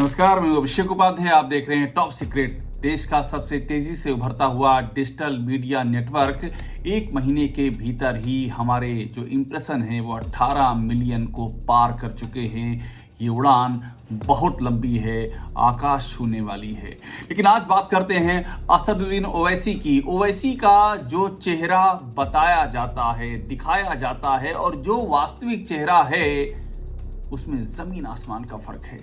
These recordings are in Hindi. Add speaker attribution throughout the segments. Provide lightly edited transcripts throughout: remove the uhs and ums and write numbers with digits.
Speaker 1: नमस्कार, मैं अभिषेक उपाध्याय। आप देख रहे हैं टॉप सीक्रेट, देश का सबसे तेजी से उभरता हुआ डिजिटल मीडिया नेटवर्क। एक महीने के भीतर ही हमारे जो इम्प्रेशन है वो 18 मिलियन को पार कर चुके हैं। ये उड़ान बहुत लंबी है, आकाश छूने वाली है। लेकिन आज बात करते हैं असदुद्दीन ओवैसी की। ओवैसी का जो चेहरा बताया जाता है, दिखाया जाता है, और जो वास्तविक चेहरा है उसमें जमीन आसमान का फर्क है।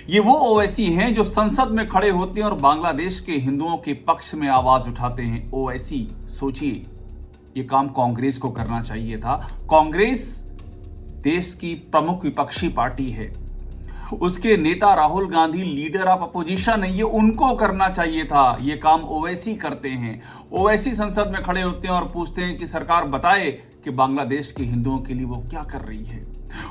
Speaker 1: ये वो ओवैसी हैं जो संसद में खड़े होते हैं और बांग्लादेश के हिंदुओं के पक्ष में आवाज उठाते हैं। ओवैसी, सोचिए, ये काम कांग्रेस को करना चाहिए था। कांग्रेस देश की प्रमुख विपक्षी पार्टी है, उसके नेता Rahul Gandhi leader of opposition है, ये उनको करना चाहिए था। ये काम ओवैसी करते हैं। ओवैसी संसद में खड़े होते हैं और पूछते हैं कि सरकार बताए कि बांग्लादेश के हिंदुओं के लिए वो क्या कर रही है।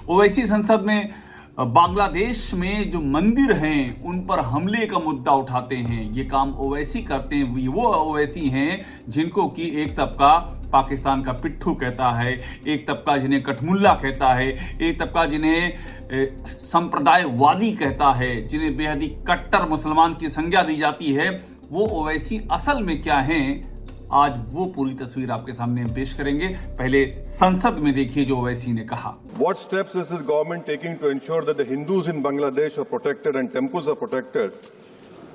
Speaker 1: ओवैसी संसद में बांग्लादेश में जो मंदिर हैं उन पर हमले का मुद्दा उठाते हैं। ये काम ओवैसी करते हैं। वो ओवैसी हैं जिनको कि एक तबका पाकिस्तान का पिट्ठू कहता है, एक तबका जिन्हें कठमुल्ला कहता है, एक तबका जिन्हें संप्रदायवादी कहता है, जिन्हें बेहद ही कट्टर मुसलमान की संज्ञा दी जाती है। वो ओवैसी असल में क्या हैं, आज वो पूरी तस्वीर आपके सामने हम पेश करेंगे। पहले संसद में देखिए जो ओवैसी ने कहा।
Speaker 2: What steps is this government taking to ensure that the Hindus in Bangladesh are protected and temples are protected?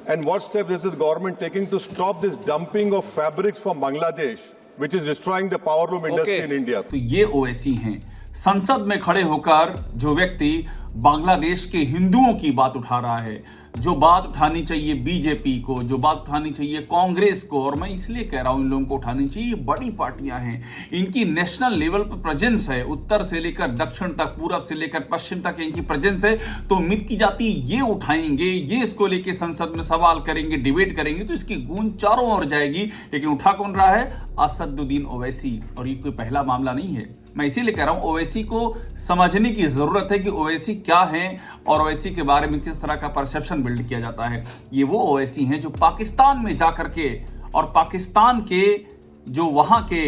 Speaker 2: And what steps is this government taking to stop this dumping of fabrics from Bangladesh, which is destroying the powerloom industry in India?
Speaker 1: तो ये ओवैसी हैं, संसद में खड़े होकर जो व्यक्ति बांग्लादेश के हिंदुओं की बात उठा रहा है, जो बात उठानी चाहिए बीजेपी को, जो बात उठानी चाहिए कांग्रेस को, और मैं इसलिए कह रहा हूं इन लोगों को उठानी चाहिए। बड़ी पार्टियां हैं, इनकी नेशनल लेवल पर प्रेजेंस है, उत्तर से लेकर दक्षिण तक, पूरब से लेकर पश्चिम तक इनकी प्रेजेंस है। तो उम्मीद की जाती है ये उठाएंगे, ये इसको लेके संसद में सवाल करेंगे, डिबेट करेंगे, तो इसकी गूंज चारों ओर जाएगी। लेकिन उठा कौन रहा है? असदुद्दीन ओवैसी। और ये कोई पहला मामला नहीं है। मैं इसीलिए कह रहा हूं ओवैसी को समझने की जरूरत है कि ओवैसी क्या है और ओवैसी के बारे में किस तरह का परसेप्शन बिल्ड किया जाता है। ये वो ओवैसी हैं जो पाकिस्तान में जाकर के और पाकिस्तान के जो वहां के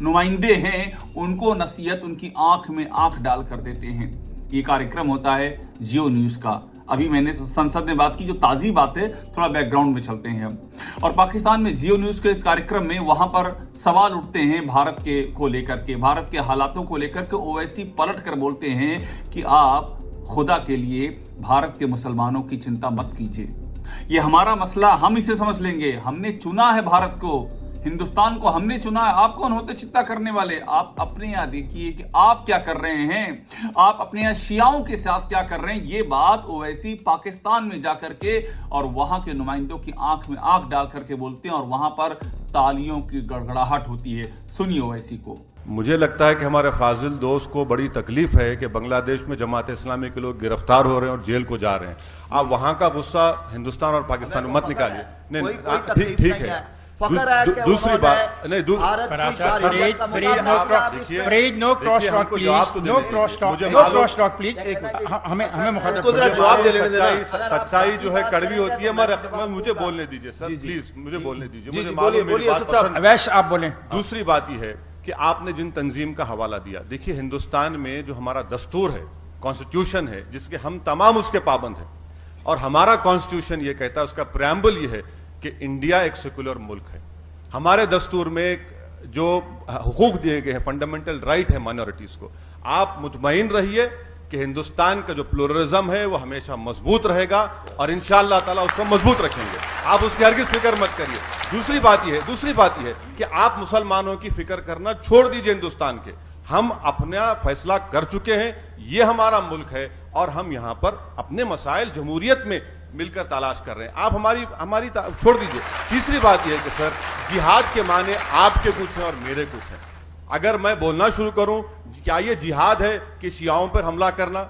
Speaker 1: नुमाइंदे हैं उनको नसीहत, उनकी आंख में आंख डाल कर देते हैं। ये कार्यक्रम होता है जियो न्यूज का। अभी मैंने संसद में बात की, जो ताज़ी बात है, थोड़ा बैकग्राउंड में चलते हैं हम। और पाकिस्तान में जियो न्यूज़ के इस कार्यक्रम में वहां पर सवाल उठते हैं भारत के को लेकर के, भारत के हालातों को लेकर के। ओवैसी पलट कर बोलते हैं कि आप खुदा के लिए भारत के मुसलमानों की चिंता मत कीजिए, ये हमारा मसला, हम इसे समझ लेंगे। हमने चुना है भारत को, हिंदुस्तान को हमने चुना है। आप कौन होते चिंता करने वाले? आप अपने यहाँ देखिए कि आप क्या कर रहे हैं, आप अपने यहाँ शियाओं के साथ क्या कर रहे हैं। ये बात ओवैसी पाकिस्तान में जाकर के और वहां के नुमाइंदों की आंख में आंख डाल करके बोलते हैं और वहां पर तालियों की गड़गड़ाहट होती है। सुनिए ओवैसी को।
Speaker 2: मुझे लगता है कि हमारे फाजिल दोस्त को बड़ी तकलीफ है कि बांग्लादेश में जमात इस्लामी के लोग गिरफ्तार हो रहे हैं और जेल को जा रहे हैं। आप वहां का गुस्सा हिंदुस्तान और पाकिस्तान में मत निकालिए। नहीं, ठीक है। दूसरी बात नहीं, सच्चाई जो है कड़वी होती है। मुझे बोलने दीजिए सर, प्लीज मुझे बोलने दीजिए।
Speaker 3: अवैश आप बोलें।
Speaker 2: दूसरी बात यह है कि आपने जिन तंजीम का हवाला दिया, देखिए हिंदुस्तान में जो हमारा दस्तूर है, कॉन्स्टिट्यूशन है, जिसके हम तमाम उसके पाबंद हैं, और हमारा कॉन्स्टिट्यूशन ये कहता है, उसका प्रेम्बल ये है कि इंडिया एक सेकुलर मुल्क है। हमारे दस्तूर में जो हुकूक दिए गए हैं, फंडामेंटल राइट है माइनॉरिटीज को। आप मुतमईन रहिए कि हिंदुस्तान का जो प्लुरलिज्म है वो हमेशा मजबूत रहेगा और इंशाअल्लाह ताला उसको मजबूत रखेंगे। आप उसकी हरगिज़ फिक्र मत करिए। दूसरी बात यह है कि आप मुसलमानों की फिक्र करना छोड़ दीजिए हिंदुस्तान के। हम अपना फैसला कर चुके हैं, ये हमारा मुल्क है और हम यहां पर अपने मसाइल जमहूरियत में मिलकर तलाश कर रहे हैं। आप हमारी छोड़ दीजिए। तीसरी बात यह है कि सर, जिहाद के माने आपके कुछ हैं और मेरे कुछ हैं। अगर मैं बोलना शुरू करूं, क्या यह जिहाद है कि शियाओं पर हमला करना?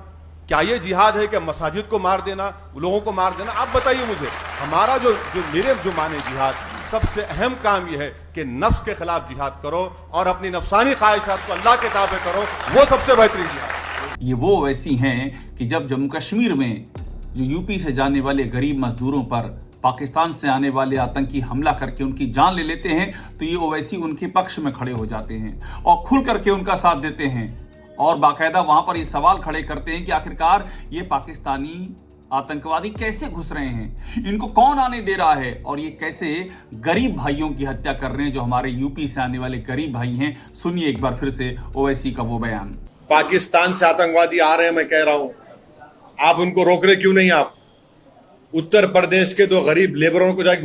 Speaker 2: क्या यह जिहाद है कि मसाजिद को मार देना, लोगों को मार देना? आप बताइए मुझे। हमारा जो मेरे जो माने जिहाद, सबसे अहम काम यह है कि नफ्स के खिलाफ जिहाद करो और अपनी नफसानी ख्वाहिशात को अल्लाह के ताबे करो, वो सबसे बेहतरीन जिहाद।
Speaker 1: ये वो वैसी हैं कि जब जम्मू कश्मीर में जो यूपी से जाने वाले गरीब मजदूरों पर पाकिस्तान से आने वाले आतंकी हमला करके उनकी जान ले लेते हैं, तो ये ओवैसी उनके पक्ष में खड़े हो जाते हैं और खुल करके उनका साथ देते हैं और बाकायदा वहां पर ये सवाल खड़े करते हैं कि आखिरकार ये पाकिस्तानी आतंकवादी कैसे घुस रहे हैं, इनको कौन आने दे रहा है और ये कैसे गरीब भाइयों की हत्या कर रहे हैं जो हमारे यूपी से आने वाले गरीब भाई हैं। सुनिए एक बार फिर से ओवैसी का वो बयान।
Speaker 4: पाकिस्तान से आतंकवादी आ रहे हैं, मैं कह रहा हूं, आप उनको रोक रहे क्यों नहीं? आप उत्तर प्रदेश के 2 गरीब लेबरों को जाके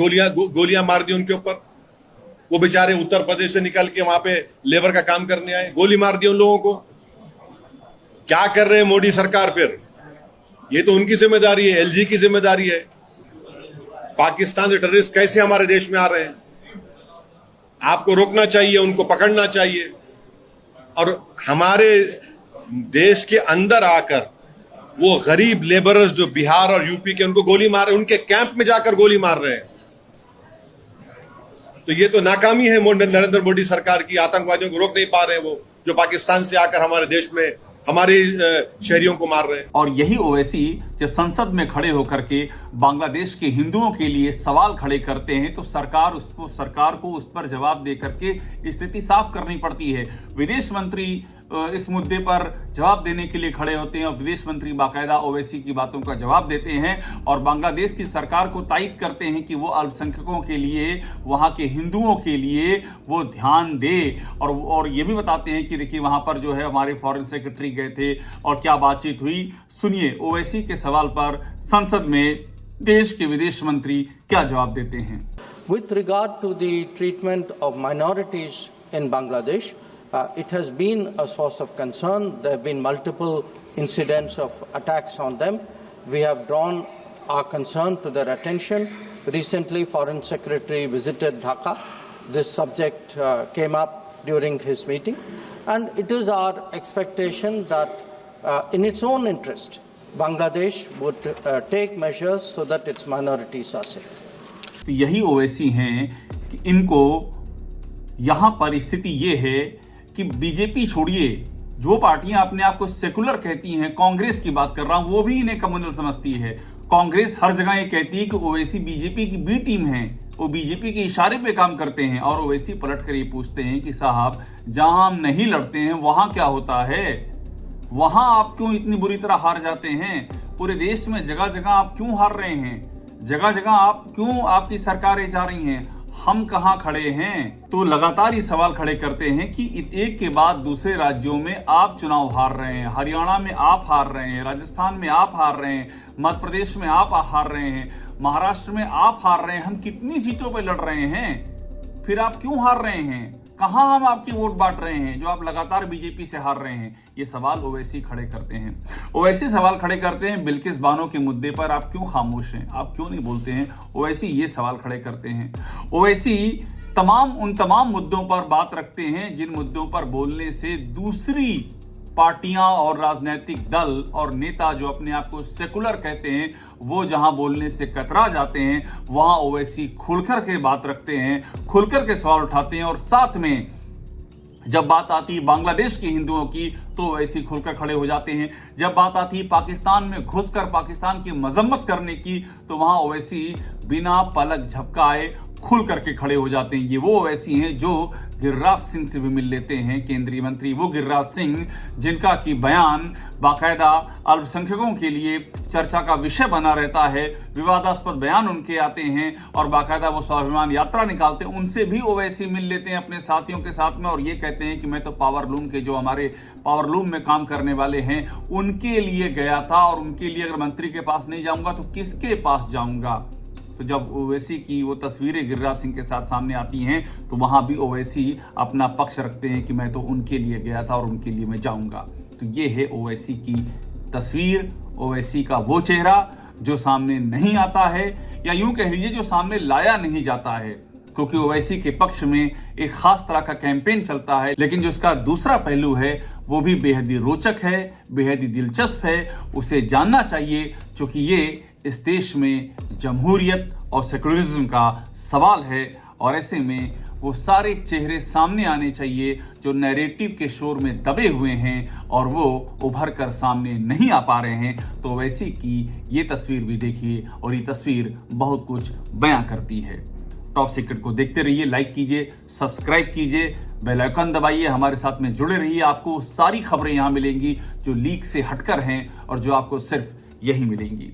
Speaker 4: गोलियां मार दी उनके ऊपर। वो बेचारे उत्तर प्रदेश से निकल के वहां पे लेबर का काम करने आए, गोली मार दी उन लोगों को। क्या कर रहे हैं मोदी सरकार? फिर ये तो उनकी जिम्मेदारी है, एलजी की जिम्मेदारी है। पाकिस्तान से टेररिस्ट कैसे हमारे देश में आ रहे हैं? आपको रोकना चाहिए, उनको पकड़ना चाहिए और हमारे देश के अंदर आकर वो गरीब लेबरर्स जो बिहार और यूपी के, उनको गोली मार रहे, उनके कैंप में जाकर गोली मार रहे हैं। तो ये तो नाकामी है नरेंद्र मोदी सरकार की। आतंकवादियों को रोक नहीं पा रहे हैं वो, जो पाकिस्तान से आकर हमारे देश में हमारे शहरियों को मार रहे हैं।
Speaker 1: और यही ओवैसी जब संसद में खड़े होकर के बांग्लादेश के हिंदुओं के लिए सवाल खड़े करते हैं तो सरकार को उस पर जवाब दे करके स्थिति साफ करनी पड़ती है। विदेश मंत्री इस मुद्दे पर जवाब देने के लिए खड़े होते हैं और विदेश मंत्री बाकायदा ओवैसी की बातों का जवाब देते हैं और बांग्लादेश की सरकार को तायद करते हैं कि वो अल्पसंख्यकों के लिए, वहाँ के हिंदुओं के लिए वो ध्यान दे और ये भी बताते हैं कि देखिए वहाँ पर जो है हमारे फॉरेन सेक्रेटरी गए थे और क्या बातचीत हुई। सुनिए ओवैसी के सवाल पर संसद में देश के विदेश मंत्री क्या जवाब देते हैं।
Speaker 5: With regard to the treatment of minorities in Bangladesh, it has been a source of concern. There have been multiple incidents of attacks on them. We have drawn our concern to their attention. Recently, Foreign Secretary visited Dhaka. This subject came up during his meeting. And it is our expectation that in its own interest, Bangladesh would take measures so that its minorities are safe.
Speaker 1: तो यही ओवैसी हैं कि इनको यहाँ पर स्थिति ये है कि बीजेपी छोड़िए, जो पार्टियां अपने आप को सेकुलर कहती हैं, कांग्रेस की बात कर रहा हूं, वो भी इन्हें कम्युनल समझती है। कांग्रेस हर जगह ये कहती है कि ओवैसी बीजेपी की बी टीम है, वो बीजेपी के इशारे पे काम करते हैं और ओवैसी पलट कर ये पूछते हैं कि साहब जहां हम नहीं लड़ते हैं वहां क्या होता है, वहां आप क्यों इतनी बुरी तरह हार जाते हैं? पूरे देश में जगह जगह आप क्यों हार रहे हैं? जगह जगह आप क्यों, आपकी सरकारें जा रही हैं, हम कहां खड़े हैं? तो लगातार ये सवाल खड़े करते हैं कि एक के बाद दूसरे राज्यों में आप चुनाव हार रहे हैं। हरियाणा में आप हार रहे हैं, राजस्थान में आप हार रहे हैं, मध्य प्रदेश में आप हार रहे हैं, महाराष्ट्र में आप हार रहे हैं। हम कितनी सीटों पर लड़ रहे हैं, फिर आप क्यों हार रहे हैं? कहां हम आपकी वोट बांट रहे हैं जो आप लगातार बीजेपी से हार रहे हैं? ये सवाल ओवैसी खड़े करते हैं। ओवैसी सवाल खड़े करते हैं बिल्किस बानो के मुद्दे पर आप क्यों खामोश हैं, आप क्यों नहीं बोलते हैं? ओवैसी ये सवाल खड़े करते हैं। ओवैसी उन तमाम मुद्दों पर बात रखते हैं जिन मुद्दों पर बोलने से दूसरी पार्टियां और राजनीतिक दल और नेता जो अपने आप को सेकुलर कहते हैं वो जहां बोलने से कतरा जाते हैं, वहां ओवैसी खुलकर के बात रखते हैं, खुलकर के सवाल उठाते हैं और साथ में जब बात आती है बांग्लादेश के हिंदुओं की तो ओवैसी खुलकर खड़े हो जाते हैं। जब बात आती है पाकिस्तान में घुसकर पाकिस्तान की मजम्मत करने की तो वहां ओवैसी बिना पलक झपकाए खुल करके खड़े हो जाते हैं। ये वो ओवैसी हैं जो गिरिराज सिंह से भी मिल लेते हैं, केंद्रीय मंत्री वो गिरिराज सिंह जिनका की बयान बाकायदा अल्पसंख्यकों के लिए चर्चा का विषय बना रहता है। विवादास्पद बयान उनके आते हैं और बाकायदा वो स्वाभिमान यात्रा निकालते हैं। उनसे भी ओवैसी मिल लेते हैं अपने साथियों के साथ में और ये कहते हैं कि मैं तो पावरलूम के जो हमारे पावरलूम में काम करने वाले हैं उनके लिए गया था और उनके लिए अगर मंत्री के पास नहीं जाऊंगा तो किसके पास जाऊंगा? तो जब ओवैसी की वो तस्वीरें गिरिराज सिंह के साथ सामने आती हैं तो वहां भी ओवैसी अपना पक्ष रखते हैं कि मैं तो उनके लिए गया था और उनके लिए मैं जाऊंगा। तो ये है ओवैसी की तस्वीर, ओवैसी का वो चेहरा जो सामने नहीं आता है या यूं कह लीजिए जो सामने लाया नहीं जाता है, क्योंकि ओवैसी के पक्ष में एक खास तरह का कैंपेन चलता है। लेकिन जो इसका दूसरा पहलू है वो भी बेहद ही रोचक है, बेहद ही दिलचस्प है, उसे जानना चाहिए क्योंकि ये इस देश में जमहूरियत और सेकुलरिज्म का सवाल है और ऐसे में वो सारे चेहरे सामने आने चाहिए जो नैरेटिव के शोर में दबे हुए हैं और वो उभर कर सामने नहीं आ पा रहे हैं। तो वैसी की ये तस्वीर भी देखिए और ये तस्वीर बहुत कुछ बयां करती है। टॉप सीक्रेट को देखते रहिए, लाइक कीजिए, सब्सक्राइब कीजिए, बेल आइकन दबाइए, हमारे साथ में जुड़े रहिए। आपको सारी खबरें यहाँ मिलेंगी जो लीक से हटकर हैं और जो आपको सिर्फ यही मिलेंगी।